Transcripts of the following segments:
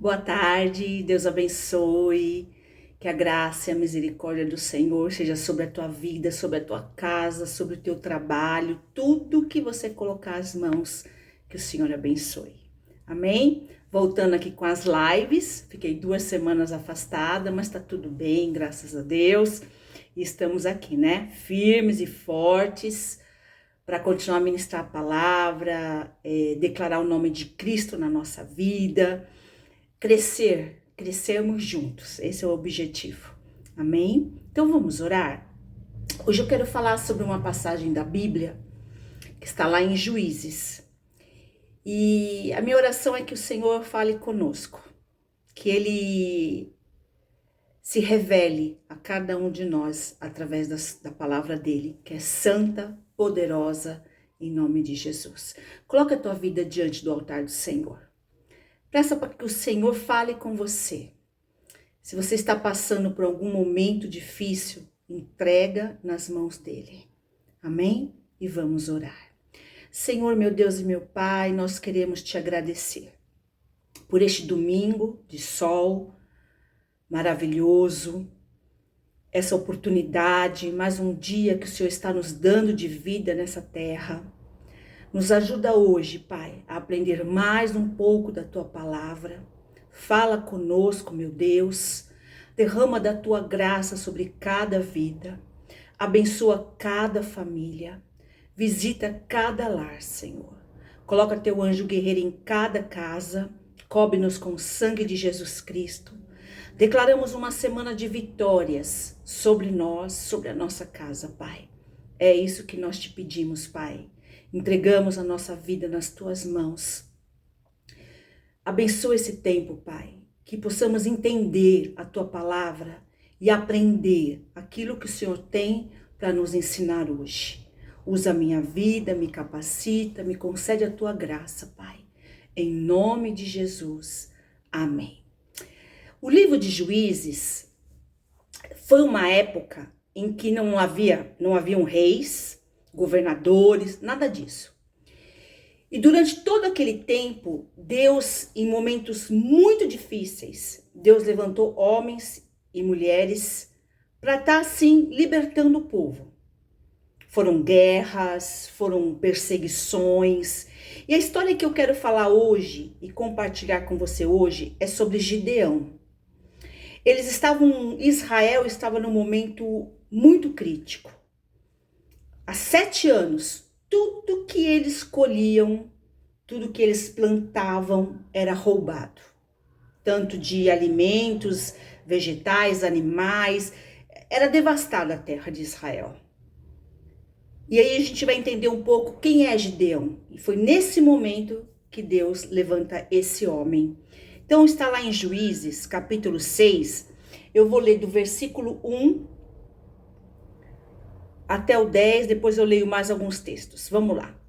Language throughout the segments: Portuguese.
Boa tarde, Deus abençoe, que a graça e a misericórdia do Senhor seja sobre a tua vida, sobre a tua casa, sobre o teu trabalho, tudo que você colocar as mãos, que o Senhor abençoe. Amém? Voltando aqui com as lives, fiquei 2 semanas afastada, mas tá tudo bem, graças a Deus. E estamos aqui, né? Firmes e fortes, para continuar a ministrar a palavra, declarar o nome de Cristo na nossa vida, crescermos juntos. Esse é o objetivo. Amém? Então vamos orar? Hoje eu quero falar sobre uma passagem da Bíblia que está lá em Juízes. E a minha oração é que o Senhor fale conosco, que Ele se revele a cada um de nós através da palavra dele, que é santa, poderosa, em nome de Jesus. Coloca a tua vida diante do altar do Senhor. Peça para que o Senhor fale com você. Se você está passando por algum momento difícil, entrega nas mãos dele. Amém? E vamos orar. Senhor, meu Deus e meu Pai, nós queremos te agradecer por este domingo de sol maravilhoso, essa oportunidade, mais um dia que o Senhor está nos dando de vida nessa terra. Nos ajuda hoje, Pai, a aprender mais um pouco da Tua palavra. Fala conosco, meu Deus. Derrama da Tua graça sobre cada vida. Abençoa cada família. Visita cada lar, Senhor. Coloca Teu anjo guerreiro em cada casa. Cobre-nos com o sangue de Jesus Cristo. Declaramos uma semana de vitórias sobre nós, sobre a nossa casa, Pai. É isso que nós te pedimos, Pai. Entregamos a nossa vida nas tuas mãos. Abençoa esse tempo, Pai, que possamos entender a tua palavra e aprender aquilo que o Senhor tem para nos ensinar hoje. Usa a minha vida, me capacita, me concede a tua graça, Pai. Em nome de Jesus. Amém. O livro de Juízes foi uma época em que não haviam reis, governadores, nada disso. E durante todo aquele tempo, Deus, em momentos muito difíceis, Deus levantou homens e mulheres para estar assim libertando o povo. Foram guerras, foram perseguições. E a história que eu quero falar hoje e compartilhar com você hoje é sobre Gideão. Israel estava num momento muito crítico. Há 7 anos, tudo que eles colhiam, tudo que eles plantavam era roubado. Tanto de alimentos, vegetais, animais, era devastada a terra de Israel. E aí a gente vai entender um pouco quem é Gideão. E foi nesse momento que Deus levanta esse homem. Então está lá em Juízes, capítulo 6, eu vou ler do versículo 1 até o 10, depois eu leio mais alguns textos. Vamos lá.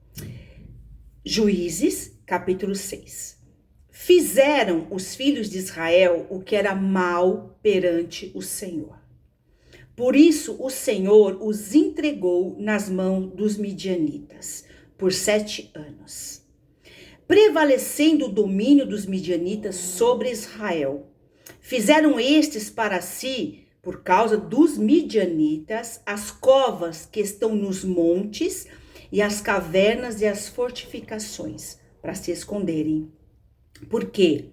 Juízes, capítulo 6. Fizeram os filhos de Israel o que era mal perante o Senhor. Por isso o Senhor os entregou nas mãos dos midianitas por 7 anos. Prevalecendo o domínio dos midianitas sobre Israel. Fizeram estes para si, por causa dos midianitas, as covas que estão nos montes e as cavernas e as fortificações para se esconderem. Porque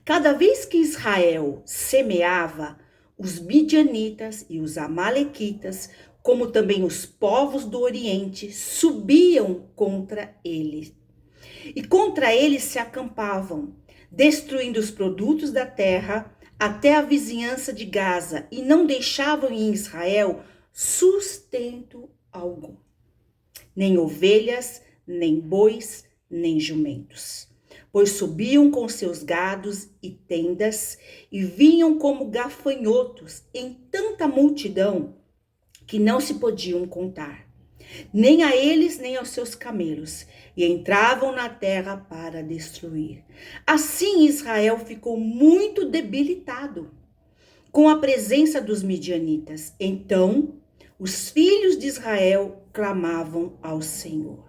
cada vez que Israel semeava, os midianitas e os amalequitas, como também os povos do Oriente, subiam contra ele. E contra eles se acampavam, destruindo os produtos da terra até a vizinhança de Gaza, e não deixavam em Israel sustento algum, nem ovelhas, nem bois, nem jumentos. Pois subiam com seus gados e tendas, e vinham como gafanhotos em tanta multidão que não se podiam contar, nem a eles, nem aos seus camelos, e entravam na terra para destruir. Assim Israel ficou muito debilitado com a presença dos midianitas. Então os filhos de Israel clamavam ao Senhor.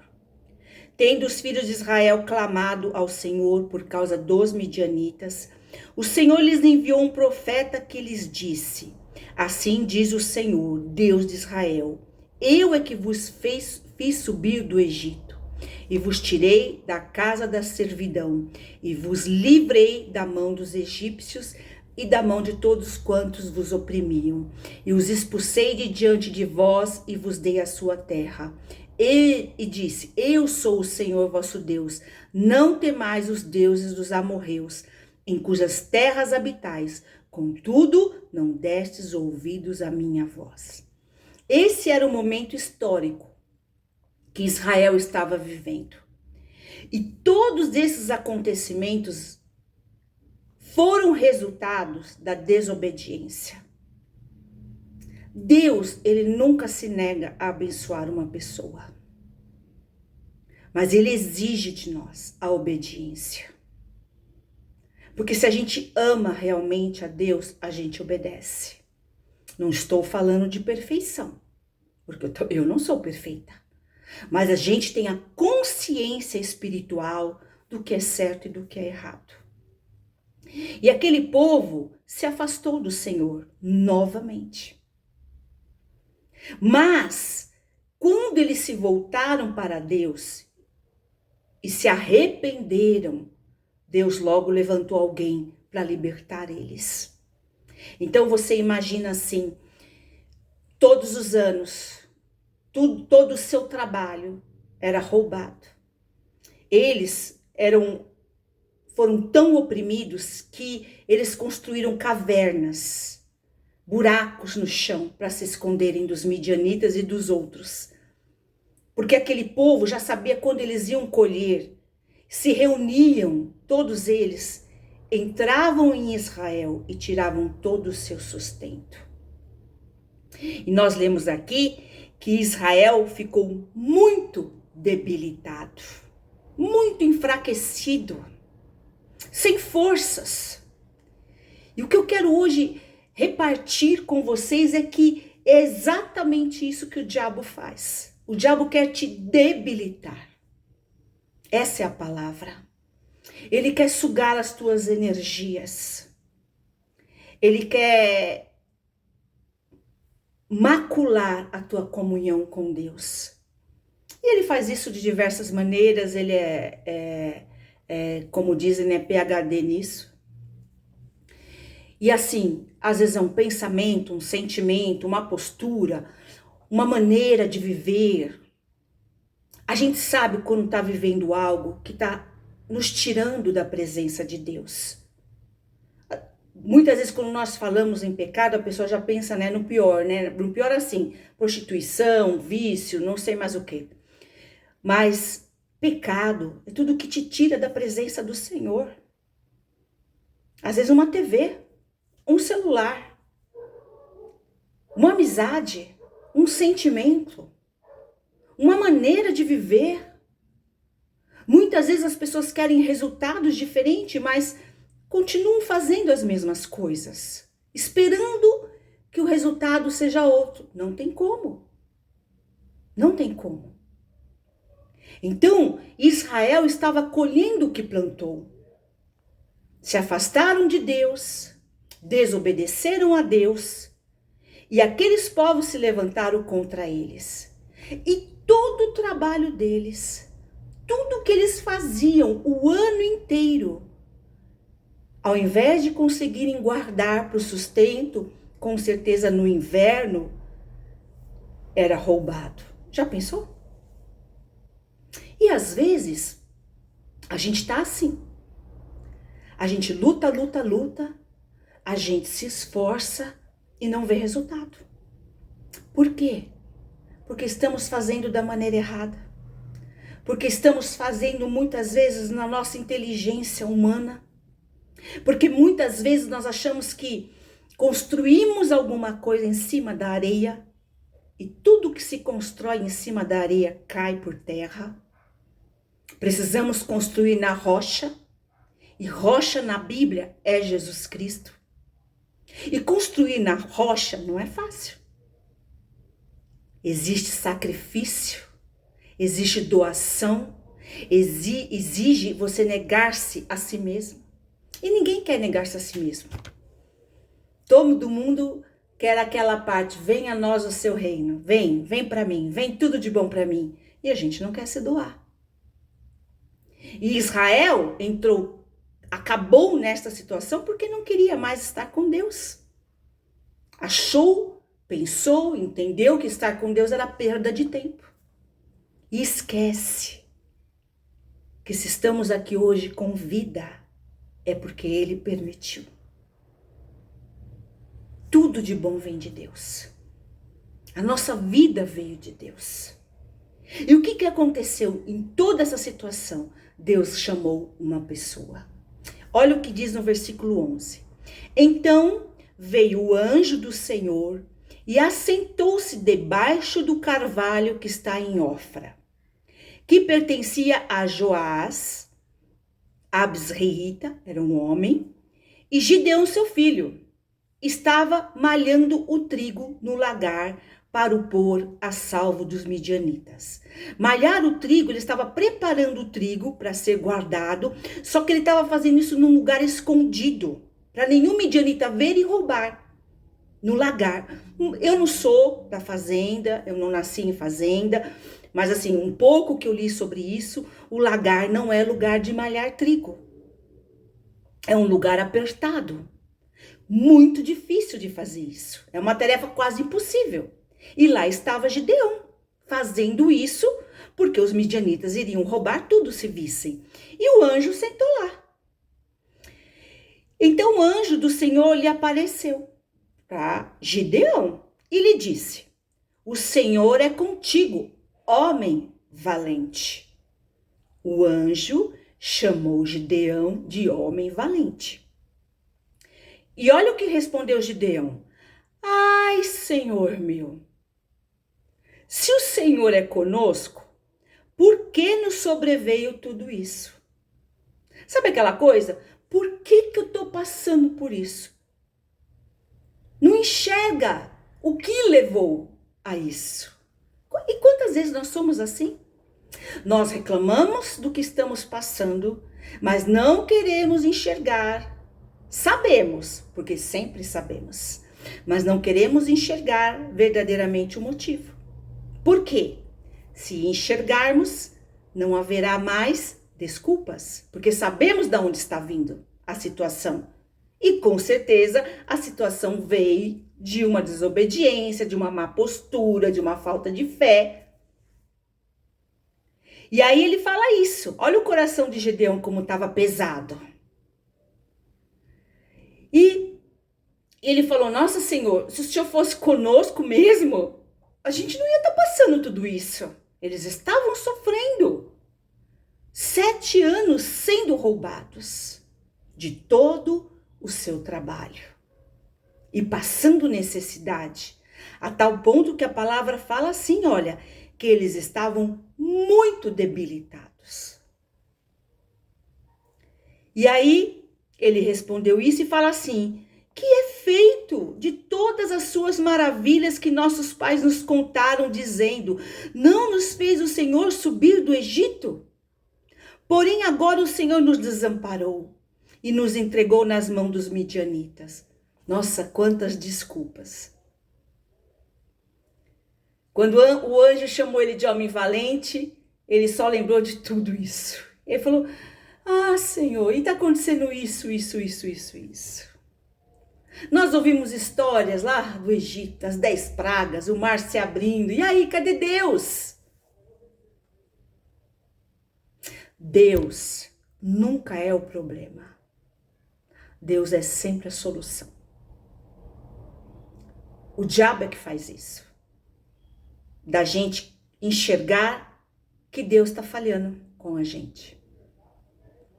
Tendo os filhos de Israel clamado ao Senhor por causa dos midianitas, O Senhor lhes enviou um profeta que lhes disse: assim diz o Senhor, Deus de Israel: eu é que vos fiz subir do Egito, e vos tirei da casa da servidão, e vos livrei da mão dos egípcios e da mão de todos quantos vos oprimiam, e os expulsei de diante de vós, e vos dei a sua terra. E disse: eu sou o Senhor vosso Deus, não temais os deuses dos amorreus, em cujas terras habitais, contudo não destes ouvidos à minha voz. Esse era o momento histórico que Israel estava vivendo. E todos esses acontecimentos foram resultados da desobediência. Deus, ele nunca se nega a abençoar uma pessoa. Mas ele exige de nós a obediência. Porque se a gente ama realmente a Deus, a gente obedece. Não estou falando de perfeição, porque eu não sou perfeita. Mas a gente tem a consciência espiritual do que é certo e do que é errado. E aquele povo se afastou do Senhor novamente. Mas, quando eles se voltaram para Deus e se arrependeram, Deus logo levantou alguém para libertar eles. Então você imagina assim, todos os anos, todo o seu trabalho era roubado. Eles foram tão oprimidos que eles construíram cavernas, buracos no chão para se esconderem dos midianitas e dos outros. Porque aquele povo já sabia quando eles iam colher, se reuniam, todos eles entravam em Israel e tiravam todo o seu sustento. E nós lemos aqui que Israel ficou muito debilitado, muito enfraquecido, sem forças. E o que eu quero hoje repartir com vocês é que é exatamente isso que o diabo faz. O diabo quer te debilitar. Essa é a palavra. Ele quer sugar as tuas energias. Ele quer macular a tua comunhão com Deus. E ele faz isso de diversas maneiras. Ele como dizem, PhD nisso. E assim, às vezes é um pensamento, um sentimento, uma postura, uma maneira de viver. A gente sabe quando está vivendo algo que está nos tirando da presença de Deus. Muitas vezes quando nós falamos em pecado, a pessoa já pensa, no pior, No pior assim, prostituição, vício, não sei mais o quê. Mas pecado é tudo que te tira da presença do Senhor. Às vezes uma TV, um celular, uma amizade, um sentimento, uma maneira de viver. Muitas vezes as pessoas querem resultados diferentes, mas continuam fazendo as mesmas coisas, esperando que o resultado seja outro. Não tem como. Não tem como. Então, Israel estava colhendo o que plantou. Se afastaram de Deus, desobedeceram a Deus, e aqueles povos se levantaram contra eles. E todo o trabalho deles, tudo que eles faziam o ano inteiro, ao invés de conseguirem guardar para o sustento, com certeza no inverno, era roubado. Já pensou? E às vezes, a gente está assim. A gente luta, a gente se esforça e não vê resultado. Por quê? Porque estamos fazendo da maneira errada. Porque estamos fazendo muitas vezes na nossa inteligência humana. Porque muitas vezes nós achamos que construímos alguma coisa em cima da areia e tudo que se constrói em cima da areia cai por terra. Precisamos construir na rocha, e rocha na Bíblia é Jesus Cristo. E construir na rocha não é fácil. Existe sacrifício, existe doação, exige você negar-se a si mesmo. E ninguém quer negar-se a si mesmo. Todo mundo quer aquela parte, venha a nós o seu reino, vem para mim, vem tudo de bom para mim. E a gente não quer se doar. E Israel acabou nesta situação porque não queria mais estar com Deus. Achou, pensou, entendeu que estar com Deus era perda de tempo. E esquece que se estamos aqui hoje com vida, é porque Ele permitiu. Tudo de bom vem de Deus. A nossa vida veio de Deus. E o que aconteceu em toda essa situação? Deus chamou uma pessoa. Olha o que diz no versículo 11. Então veio o anjo do Senhor e assentou-se debaixo do carvalho que está em Ofra, que pertencia a Joás, Abisreita, era um homem, e Gideão, seu filho, estava malhando o trigo no lagar para o pôr a salvo dos midianitas. Malhar o trigo, ele estava preparando o trigo para ser guardado, só que ele estava fazendo isso num lugar escondido, para nenhum midianita ver e roubar, no lagar. Eu não sou da fazenda, eu não nasci em fazenda, mas assim, um pouco que eu li sobre isso, o lagar não é lugar de malhar trigo. É um lugar apertado. Muito difícil de fazer isso. É uma tarefa quase impossível. E lá estava Gideão, fazendo isso, porque os midianitas iriam roubar tudo se vissem. E o anjo sentou lá. Então o anjo do Senhor lhe apareceu para Gideão e lhe disse: o Senhor é contigo, homem valente. O anjo chamou Gideão de homem valente. E olha o que respondeu Gideão: ai, Senhor meu, se o Senhor é conosco, por que nos sobreveio tudo isso? Sabe aquela coisa? Por que eu estou passando por isso? Não enxerga o que levou a isso. E quantas vezes nós somos assim? Nós reclamamos do que estamos passando, mas não queremos enxergar. Sabemos, porque sempre sabemos, mas não queremos enxergar verdadeiramente o motivo. Por quê? Se enxergarmos, não haverá mais desculpas, porque sabemos de onde está vindo a situação. E com certeza a situação veio de uma desobediência, de uma má postura, de uma falta de fé. E aí ele fala isso. Olha o coração de Gideão como estava pesado. E ele falou: nossa, Senhor, se o Senhor fosse conosco mesmo, a gente não ia estar passando tudo isso. Eles estavam sofrendo. 7 anos sendo roubados de todo o seu trabalho. E passando necessidade. A tal ponto que a palavra fala assim, olha, que eles estavam muito debilitados. E aí ele respondeu isso e fala assim: que é feito de todas as suas maravilhas que nossos pais nos contaram, dizendo: não nos fez o Senhor subir do Egito? Porém agora o Senhor nos desamparou e nos entregou nas mãos dos midianitas. Nossa, quantas desculpas. Quando o anjo chamou ele de homem valente, ele só lembrou de tudo isso. Ele falou: ah, Senhor, e está acontecendo isso. Nós ouvimos histórias lá do Egito, as 10 pragas, o mar se abrindo. E aí, cadê Deus? Deus nunca é o problema. Deus é sempre a solução. O diabo é que faz isso. Da gente enxergar que Deus está falhando com a gente.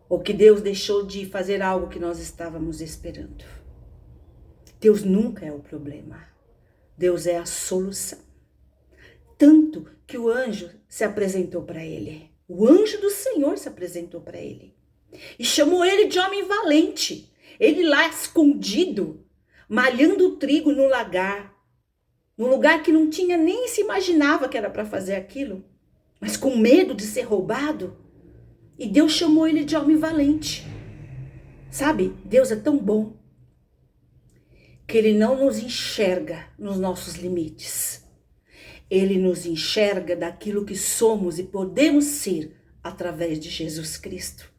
Ou que Deus deixou de fazer algo que nós estávamos esperando. Deus nunca é o problema. Deus é a solução. Tanto que o anjo se apresentou para ele. O anjo do Senhor se apresentou para ele. E chamou ele de homem valente. Ele lá escondido, malhando o trigo no lagar. Num lugar que não tinha, nem se imaginava que era para fazer aquilo. Mas com medo de ser roubado. E Deus chamou ele de homem valente. Sabe, Deus é tão bom que Ele não nos enxerga nos nossos limites. Ele nos enxerga daquilo que somos e podemos ser através de Jesus Cristo.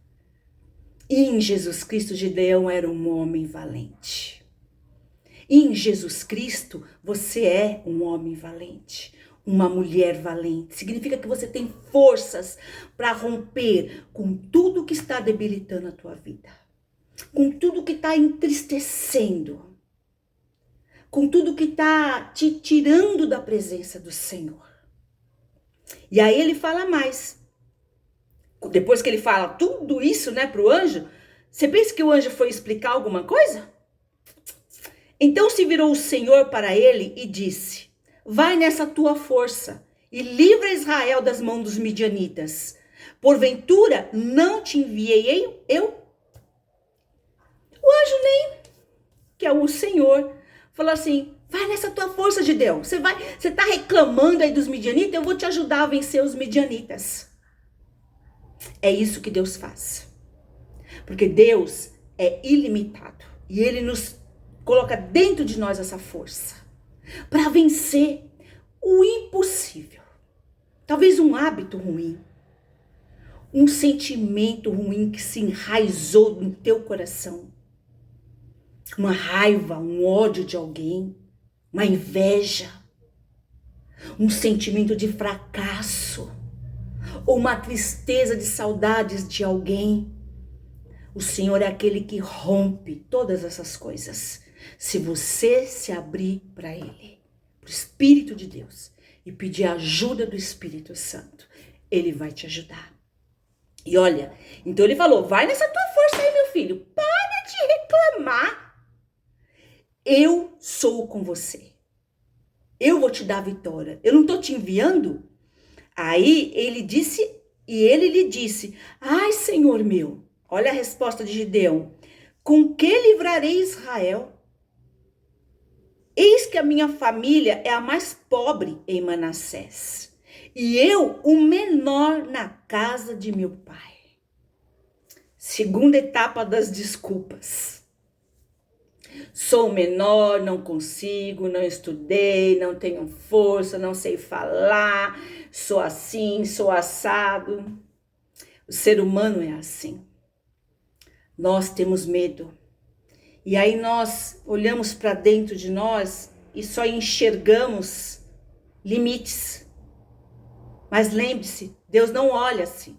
E em Jesus Cristo, Gideão era um homem valente. E em Jesus Cristo, você é um homem valente, uma mulher valente. Significa que você tem forças para romper com tudo que está debilitando a tua vida, com tudo que está entristecendo, com tudo que está te tirando da presença do Senhor. E aí ele fala mais. Depois que ele fala tudo isso, né, para o anjo, você pensa que o anjo foi explicar alguma coisa? Então se virou o Senhor para ele e disse: vai nessa tua força e livra Israel das mãos dos midianitas. Porventura não te enviei eu? O anjo nem, que é o Senhor, falou assim: vai nessa tua força, Gideão. Você tá reclamando aí dos midianitas, eu vou te ajudar a vencer os midianitas. É isso que Deus faz. Porque Deus é ilimitado. E Ele nos coloca dentro de nós essa força. Para vencer o impossível. Talvez um hábito ruim. Um sentimento ruim que se enraizou no teu coração. Uma raiva, um ódio de alguém. Uma inveja. Um sentimento de fracasso. Ou uma tristeza de saudades de alguém. O Senhor é aquele que rompe todas essas coisas. Se você se abrir para Ele, para o Espírito de Deus, e pedir a ajuda do Espírito Santo, Ele vai te ajudar. E olha, então ele falou: vai nessa tua força aí, meu filho. Para de reclamar. Eu sou com você. Eu vou te dar a vitória. Eu não estou te enviando? Aí ele disse, e ele lhe disse: ai, Senhor meu. Olha a resposta de Gideão: com que livrarei Israel? Eis que a minha família é a mais pobre em Manassés, e eu o menor na casa de meu pai. Segunda etapa das desculpas. Sou menor, não consigo, não estudei, não tenho força, não sei falar, sou assim, sou assado. O ser humano é assim. Nós temos medo. E aí nós olhamos para dentro de nós e só enxergamos limites. Mas lembre-se, Deus não olha assim.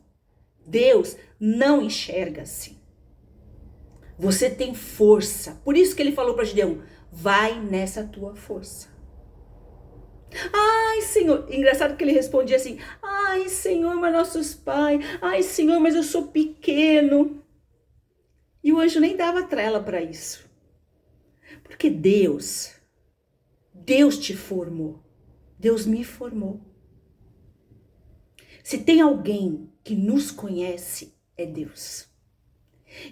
Deus não enxerga assim. Você tem força. Por isso que ele falou para Gideão: vai nessa tua força. Ai, Senhor. Engraçado que ele respondia assim: ai, Senhor, mas nossos pais. Ai, Senhor, mas eu sou pequeno. E o anjo nem dava trela para isso. Porque Deus te formou. Deus me formou. Se tem alguém que nos conhece, é Deus.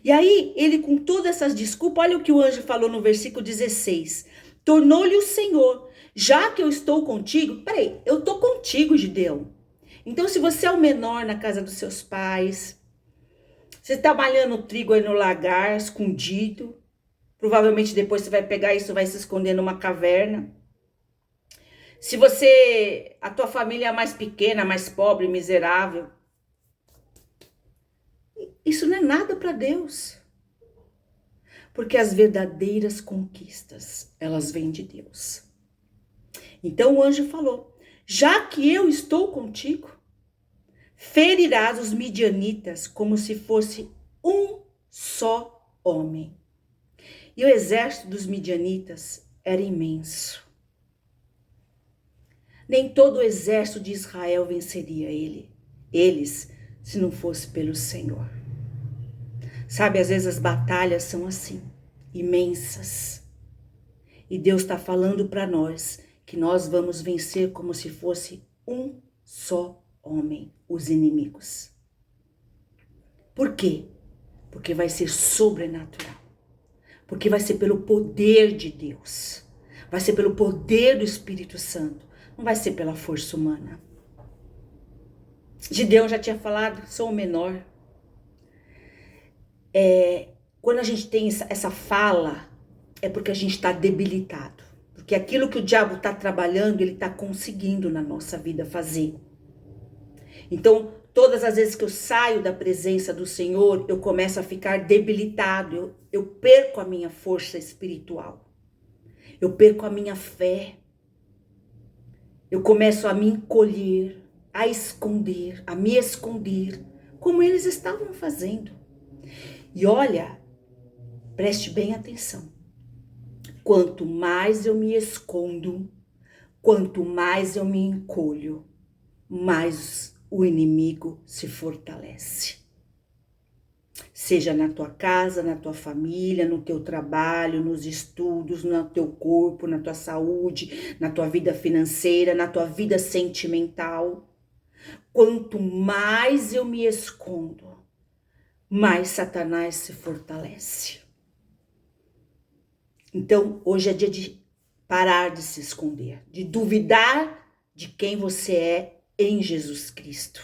E aí, ele com todas essas desculpas, olha o que o anjo falou no versículo 16. Tornou-lhe o Senhor: já que eu estou contigo, peraí, eu estou contigo, Gideão. Então, se você é o menor na casa dos seus pais, você está malhando trigo aí no lagar, escondido, provavelmente depois você vai pegar isso, vai se esconder numa caverna. Se a tua família é mais pequena, mais pobre, miserável, isso não é nada para Deus. Porque as verdadeiras conquistas, elas vêm de Deus. Então o anjo falou: já que eu estou contigo, ferirás os midianitas como se fosse um só homem. E o exército dos midianitas era imenso. Nem todo o exército de Israel venceria eles, se não fosse pelo Senhor. Sabe, às vezes as batalhas são assim, imensas. E Deus está falando para nós que nós vamos vencer como se fosse um só homem, os inimigos. Por quê? Porque vai ser sobrenatural. Porque vai ser pelo poder de Deus. Vai ser pelo poder do Espírito Santo. Não vai ser pela força humana. Gideão já tinha falado: sou o menor. Quando a gente tem essa fala, é porque a gente está debilitado. Porque aquilo que o diabo está trabalhando, ele está conseguindo na nossa vida fazer. Então, todas as vezes que eu saio da presença do Senhor, eu começo a ficar debilitado. Eu perco a minha força espiritual. Eu perco a minha fé. Eu começo a me encolher, a esconder, a me esconder, como eles estavam fazendo. E olha, preste bem atenção. Quanto mais eu me escondo, quanto mais eu me encolho, mais o inimigo se fortalece. Seja na tua casa, na tua família, no teu trabalho, nos estudos, no teu corpo, na tua saúde, na tua vida financeira, na tua vida sentimental. Quanto mais eu me escondo, mais Satanás se fortalece. Então, hoje é dia de parar de se esconder, de duvidar de quem você é em Jesus Cristo.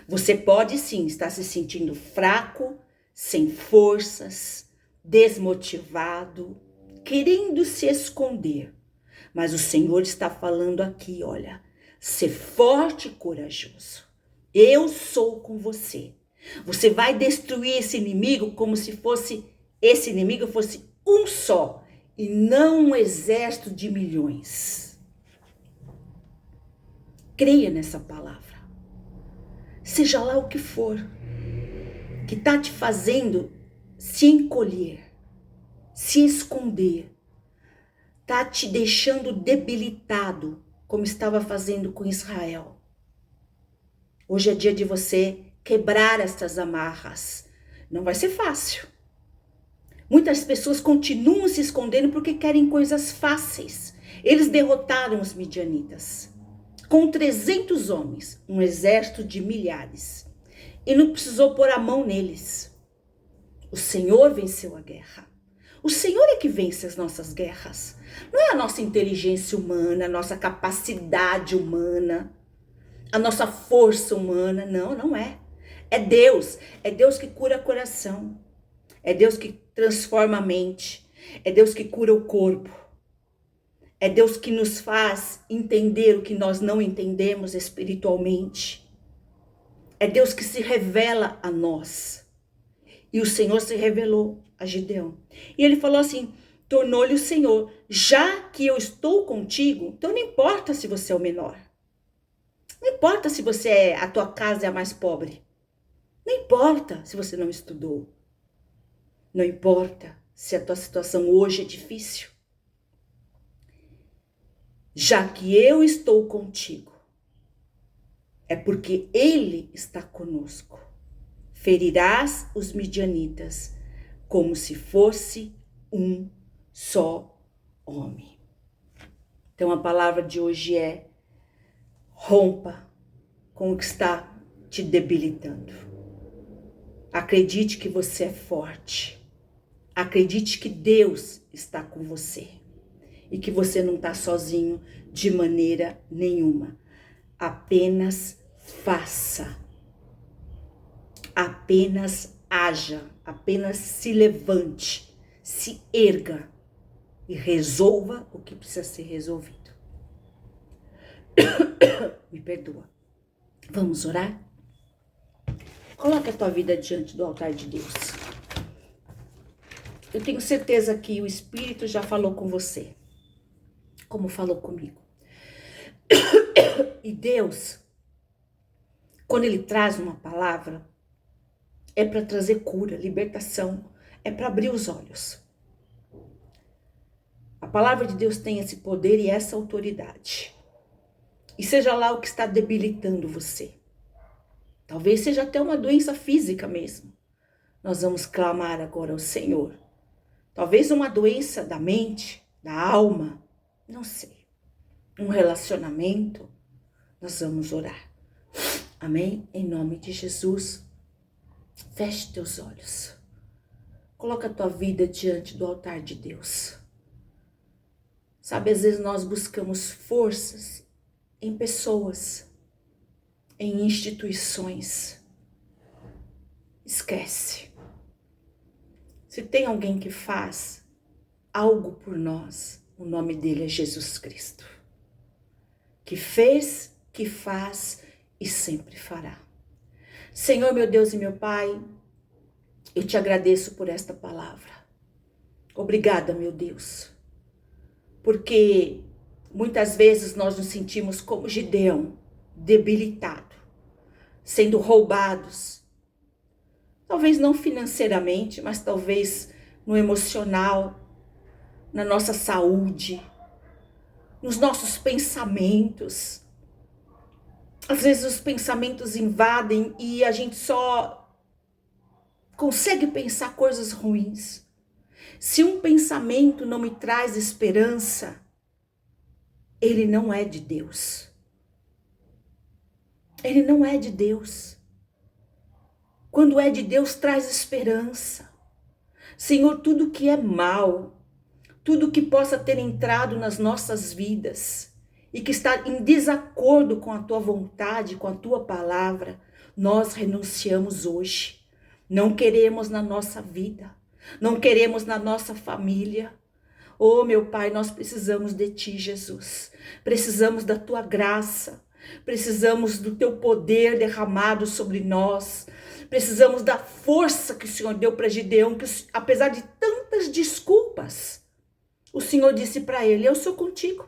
Você pode sim estar se sentindo fraco, sem forças, desmotivado, querendo se esconder. Mas o Senhor está falando aqui, olha, ser forte e corajoso. Eu sou com você. Você vai destruir esse inimigo como se esse inimigo fosse um só e não um exército de milhões. Creia nessa palavra. Seja lá o que for, que está te fazendo se encolher, se esconder, está te deixando debilitado, como estava fazendo com Israel. Hoje é dia de você quebrar estas amarras. Não vai ser fácil. Muitas pessoas continuam se escondendo porque querem coisas fáceis. Eles derrotaram os midianitas com 300 homens, um exército de milhares. E não precisou pôr a mão neles. O Senhor venceu a guerra. O Senhor é que vence as nossas guerras. Não é a nossa inteligência humana, a nossa capacidade humana, a nossa força humana. Não, não é. É Deus. É Deus que cura o coração. É Deus que transforma a mente. É Deus que cura o corpo. É Deus que nos faz entender o que nós não entendemos espiritualmente. É Deus que se revela a nós. E o Senhor se revelou a Gideão. E ele falou assim, tornou-lhe o Senhor, já que eu estou contigo, então não importa se você é o menor. Não importa se a tua casa é a mais pobre. Não importa se você não estudou. Não importa se a tua situação hoje é difícil. Já que eu estou contigo, é porque Ele está conosco. Ferirás os midianitas como se fosse um só homem. Então a palavra de hoje é: rompa com o que está te debilitando. Acredite que você é forte. Acredite que Deus está com você. E que você não está sozinho de maneira nenhuma. Apenas faça. Apenas haja. Apenas se levante. Se erga. E resolva o que precisa ser resolvido. Me perdoa. Vamos orar? Coloque a tua vida diante do altar de Deus. Eu tenho certeza que o Espírito já falou com você, como falou comigo. E Deus, quando Ele traz uma palavra, é para trazer cura, libertação, é para abrir os olhos. A palavra de Deus tem esse poder e essa autoridade. E seja lá o que está debilitando você. Talvez seja até uma doença física mesmo. Nós vamos clamar agora ao Senhor. Talvez uma doença da mente, da alma, não sei. Um relacionamento, nós vamos orar. Amém? Em nome de Jesus. Feche teus olhos. Coloca a tua vida diante do altar de Deus. Sabe, às vezes nós buscamos forças em pessoas, em instituições. Esquece. Se tem alguém que faz algo por nós, o nome dele é Jesus Cristo. Que fez, que faz e sempre fará. Senhor, meu Deus e meu Pai, eu te agradeço por esta palavra. Obrigada, meu Deus. Porque muitas vezes nós nos sentimos como Gideão, debilitado, sendo roubados. Talvez não financeiramente, mas talvez no emocional, na nossa saúde, nos nossos pensamentos. Às vezes os pensamentos invadem e a gente só consegue pensar coisas ruins. Se um pensamento não me traz esperança, ele não é de Deus. Ele não é de Deus. Quando é de Deus, traz esperança. Senhor, tudo que é mal, tudo que possa ter entrado nas nossas vidas e que está em desacordo com a tua vontade, com a tua palavra, nós renunciamos hoje. Não queremos na nossa vida, não queremos na nossa família. Oh, meu Pai, nós precisamos de Ti, Jesus. Precisamos da Tua graça. Precisamos do Teu poder derramado sobre nós. Precisamos da força que o Senhor deu para Gideão, que apesar de tantas desculpas, o Senhor disse para ele: eu sou contigo.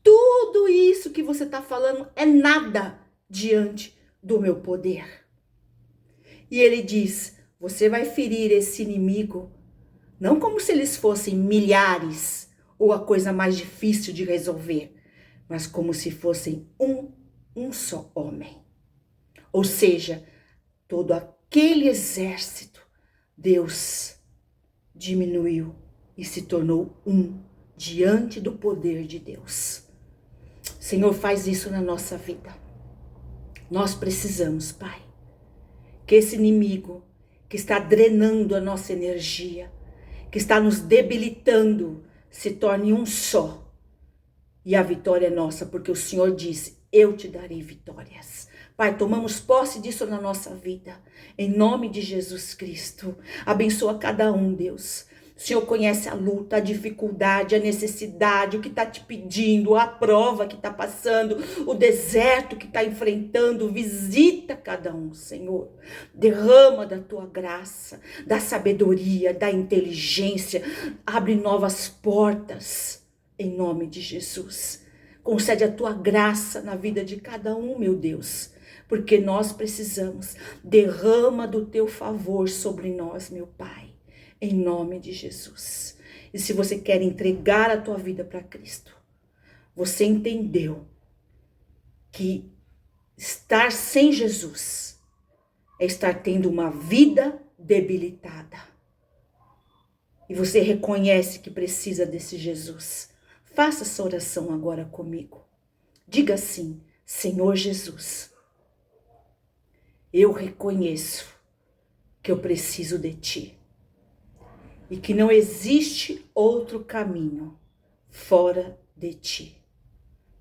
Tudo isso que você está falando é nada diante do meu poder. E ele diz: você vai ferir esse inimigo, não como se eles fossem milhares ou a coisa mais difícil de resolver, mas como se fossem um só homem. Ou seja, todo aquele exército, Deus diminuiu e se tornou um diante do poder de Deus. Senhor, faz isso na nossa vida. Nós precisamos, Pai, que esse inimigo que está drenando a nossa energia, que está nos debilitando, se torne um só. E a vitória é nossa, porque o Senhor disse: eu te darei vitórias. Pai, tomamos posse disso na nossa vida. Em nome de Jesus Cristo. Abençoa cada um, Deus. O Senhor conhece a luta, a dificuldade, a necessidade, o que está te pedindo, a prova que está passando, o deserto que está enfrentando. Visita cada um, Senhor. Derrama da tua graça, da sabedoria, da inteligência. Abre novas portas, em nome de Jesus. Concede a tua graça na vida de cada um, meu Deus, porque nós precisamos. Derrama do teu favor sobre nós, meu Pai, em nome de Jesus. E se você quer entregar a tua vida para Cristo, você entendeu que estar sem Jesus é estar tendo uma vida debilitada. E você reconhece que precisa desse Jesus. Faça essa oração agora comigo. Diga assim: Senhor Jesus, eu reconheço que eu preciso de Ti e que não existe outro caminho fora de Ti.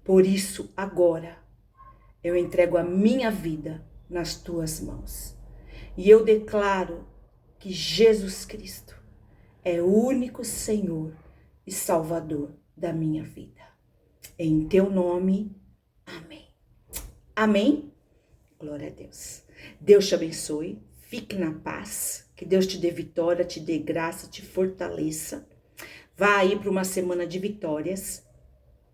Por isso, agora, eu entrego a minha vida nas Tuas mãos. E eu declaro que Jesus Cristo é o único Senhor e Salvador da minha vida. Em Teu nome, amém. Amém? Glória a Deus. Deus te abençoe. Fique na paz. Que Deus te dê vitória, te dê graça, te fortaleça. Vá aí para uma semana de vitórias.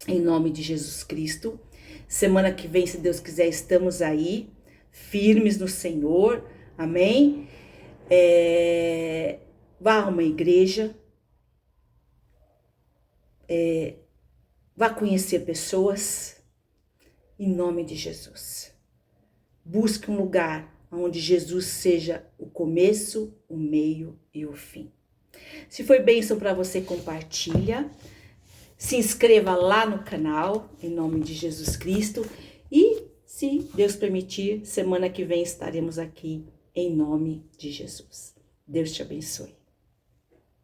Em nome de Jesus Cristo. Semana que vem, se Deus quiser, estamos aí. Firmes no Senhor. Amém? Vá a uma igreja. Vá conhecer pessoas. Em nome de Jesus. Busque um lugar onde Jesus seja o começo, o meio e o fim. Se foi bênção para você, compartilha. Se inscreva lá no canal, em nome de Jesus Cristo. E, se Deus permitir, semana que vem estaremos aqui, em nome de Jesus. Deus te abençoe.